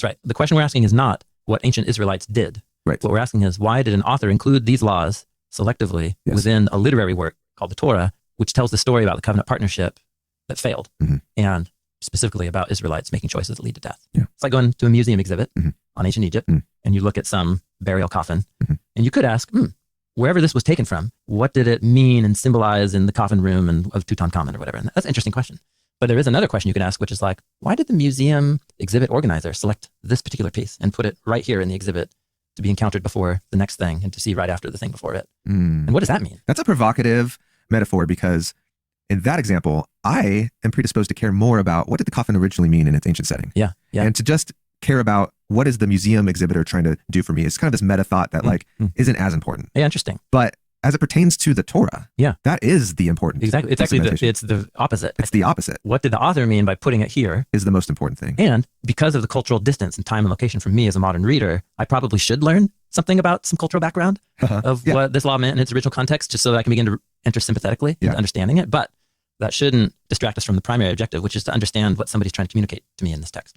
right. The question we're asking is not what ancient Israelites did. Right. What we're asking is, why did an author include these laws selectively within a literary work called the Torah, which tells the story about the covenant partnership that failed, and specifically about Israelites making choices that lead to death. Yeah. It's like going to a museum exhibit on ancient Egypt, and you look at some burial coffin, and you could ask, wherever this was taken from, what did it mean and symbolize in the coffin room and of Tutankhamun or whatever? And that's an interesting question. But there is another question you can ask, which is like, why did the museum exhibit organizer select this particular piece and put it right here in the exhibit to be encountered before the next thing and to see right after the thing before it? And what does that mean? That's a provocative metaphor, because in that example, I am predisposed to care more about what did the coffin originally mean in its ancient setting. Yeah. And to just care about what is the museum exhibitor trying to do for me is kind of this meta thought that isn't as important. Yeah, interesting. But as it pertains to the Torah, that is the important. Exactly. It's actually it's the opposite. It's the opposite. What did the author mean by putting it here is the most important thing. And because of the cultural distance and time and location from me as a modern reader, I probably should learn something about some cultural background of what this law meant in its original context, just so that I can begin to enter sympathetically into understanding it. But that shouldn't distract us from the primary objective, which is to understand what somebody's trying to communicate to me in this text.